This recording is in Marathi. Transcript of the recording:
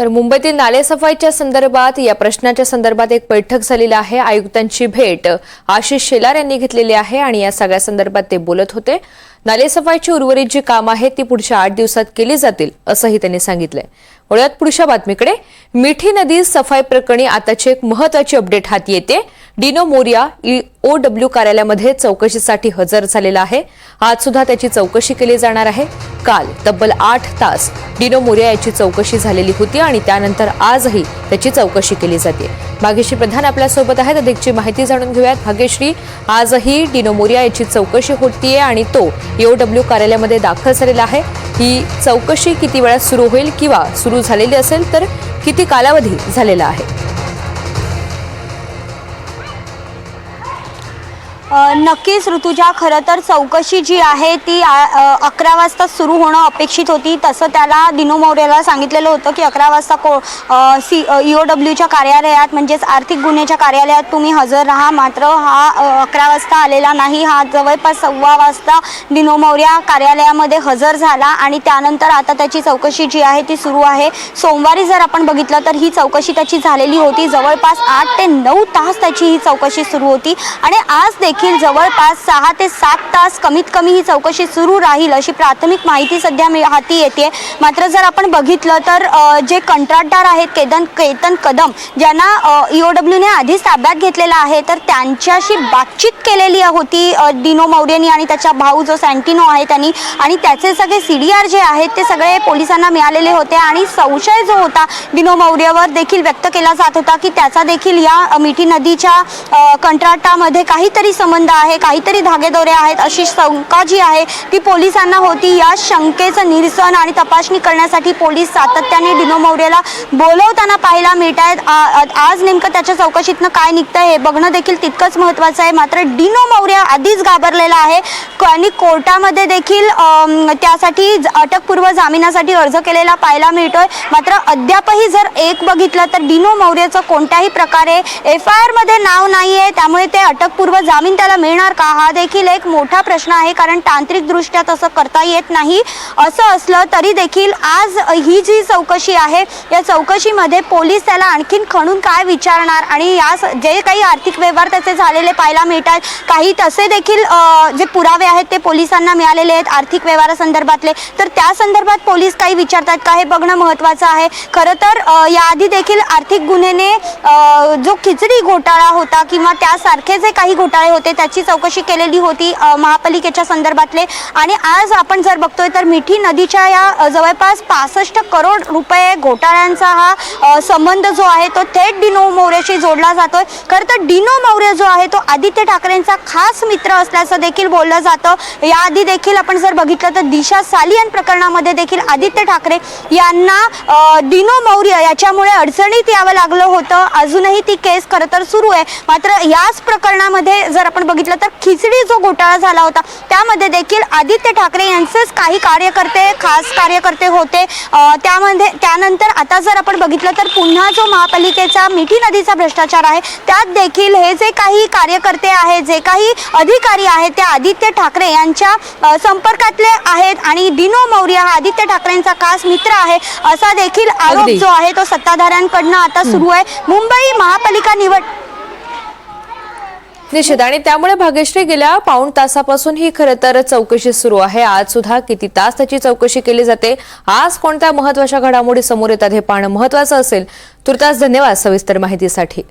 तर मुंबईतील नालेसफाईच्या संदर्भात या प्रश्नाच्या संदर्भात एक बैठक झालेली आहे। आयुक्तांची भेट आशिष शेलार यांनी घेतलेली आहे आणि या सगळ्या संदर्भात ते बोलत होते। नालेसफाईची उर्वरित जी कामं आहेत ती पुढच्या 8 दिवसात केली जातील असंही त्यांनी सांगितलंय। वळूयात पुढच्या बातमीकडे। मिठी नदी सफाई प्रकरणी आताची एक महत्त्वाची अपडेट हाती येते। डिनो मोरिया ईओडब्ल्यू कार्यालयामध्ये चौकशीसाठी हजर झालेला आहे। आज सुद्धा त्याची चौकशी केली जाणार आहे। काल तब्बल 8 तास डिनो मोरिया याची चौकशी झालेली होती आणि त्यानंतर आजही त्याची चौकशी केली जाते। भाग्यश्री प्रधान आपल्या सोबत आहेत। अधिकची माहिती जाणून घेऊयात। भाग्यश्री, आजही डिनो मोरिया याची चौकशी होतीये आणि तो ईओडब्ल्यू कार्यालयामध्ये दाखल झालेला आहे। ही चौकशी किती वेळात सुरू होईल किंवा सुरू झालेली असेल तर किती कालावधी झालेला आहे? नक्कीच ऋतुजा, खरं तर चौकशी जी आहे ती 11 वाजता सुरू होणं अपेक्षित होती। तसं त्याला डिनो मोरियाला सांगितलेलं होतं की 11 वाजता ईओडब्ल्यूच्या कार्यालयात म्हणजेच आर्थिक गुन्ह्याच्या कार्यालयात तुम्ही हजर राहा। मात्र हा 11 वाजता आलेला नाही। हा जवळपास 1:15 वाजता डिनो मोरिया कार्यालयामध्ये हजर झाला आणि त्यानंतर आता त्याची चौकशी जी आहे ती सुरू आहे। सोमवारी जर आपण बघितलं तर ही चौकशी त्याची झालेली होती। जवळपास 8 ते 9 तास त्याची ही चौकशी सुरू होती आणि आज देखील जवळपास 6 ते 7 तास कमीत कमी ही चौकशी सुरू राहील अशी प्राथमिक माहिती सध्या हाती येते। मात्र जर आपण बघितलं तर जे कंत्राटदार आहेत केतन कदम, ज्यांना ईओडब्ल्यूने आधीच ताब्यात घेतलेला आहे, तर त्यांच्याशी बातचीत केलेली होती डिनो मोरियानी आणि त्याचा भाऊ जो सँटिनो आहे त्यांनी, आणि त्याचे सगळे सीडीआर जे आहेत ते सगळे पोलिसांना मिळालेले होते आणि संशय जो होता डिनो मोरियावर देखील व्यक्त केला जात होता की त्याचा देखील या मिठी नदीच्या कंत्राटामध्ये काहीतरी संबंध आहे, काहीतरी धागेदोरे आहेत अशी शंका जी आहे ती पोलिसांना होती। या शंकेचं निरसन आणि तपासणी करण्यासाठी पोलीस सातत्याने डिनो मोरियाला बोलवताना पाहायला मिळत आहेत। आज नेमकं त्याच्या चौकशीतनं काय निघतंय हे बघणं देखील तितकंच महत्त्वाचं आहे। मात्र डिनो मोरिया आधीच घाबरलेला आहे आणि कोर्टामध्ये देखील त्यासाठी अटकपूर्व जामिनासाठी अर्ज केलेला पाहायला मिळतोय। मात्र अद्यापही जर एक बघितलं तर डिनो मोरियाचं कोणत्याही प्रकारे FIR मध्ये नाव नाहीये, त्यामुळे ते अटकपूर्व जामीन त्याला मिळणार का हा देखील एक मोठा प्रश्न आहे, कारण तांत्रिकदृष्ट्या तसं करता येत नाही। असं असलं तरी देखील आज ही जी चौकशी आहे या चौकशीमध्ये पोलीस त्याला आणखीन खणून काय विचारणार आणि या जे काही आर्थिक व्यवहार त्याचे झालेले पाहायला मिळतात, काही तसे देखील जे पुरावे आहेत ते पोलिसांना मिळालेले आहेत आर्थिक व्यवहारासंदर्भातले, तर त्या संदर्भात पोलीस काही विचारतात का हे बघणं महत्त्वाचं आहे। खरं तर याआधी देखील आर्थिक गुन्ह्याने जो खिचडी घोटाळा होता किंवा त्यासारखे जे काही घोटाळे होते त्याची चौकशी केलेली होती महापालिकेच्या संदर्भातले, आणि आज आपण जर बघतोय तर मिठी नदीच्या या जवळपास 65 करोड रुपये घोटाळ्यांचा हा संबंध जो आहे तो थेट डिनो मोरियाशी जोडला जातोय। खरं तर डिनो मोरिया जो आहे तो आदित्य ठाकरेंचा खास मित्र असल्याचं देखील बोललं जातं। याआधी देखील आपण जर बघितलं तर दिशा सालियन प्रकरणामध्ये देखील आदित्य ठाकरे यांना डिनो मोरिया याच्यामुळे अडचणीत यावं लागलं होतं। अजूनही ती केस खरं तर सुरू आहे। मात्र याच प्रकरणामध्ये जर आपण बघितलं तर खिचडी जो घोटाळा झाला होता त्यामध्ये देखील आदित्य ठाकरे यांचेच काही खास कार्यकर्ते होते। त्यानंतर आता जर आपण बघितलं तर पुन्हा जो महापालिकेचा मिठी नदीचा भ्रष्टाचार आहे त्यात देखील हे जे काही कार्यकर्ते आहेत, जे काही अधिकारी आहेत ते आदित्य ठाकरे यांच्या संपर्कातले आहेत आणि डिनो मोरिया हा आदित्य ठाकरेंचा खास मित्र आहे असा देखील आरोप जो आहे तो सत्ताधाऱ्यांकडनं आता सुरू आहे। मुंबई महापालिका निश्चित, आणि त्यामुळे भाग्यश्री गेल्या पाऊण तासापासून ही खरं तर चौकशी सुरू आहे। आज सुद्धा किती तास त्याची चौकशी केली जाते, आज कोणत्या महत्त्वाच्या घडामोडी समोर येतात हे पाहणं महत्त्वाचं असेल। तुर्तास धन्यवाद सविस्तर माहितीसाठी।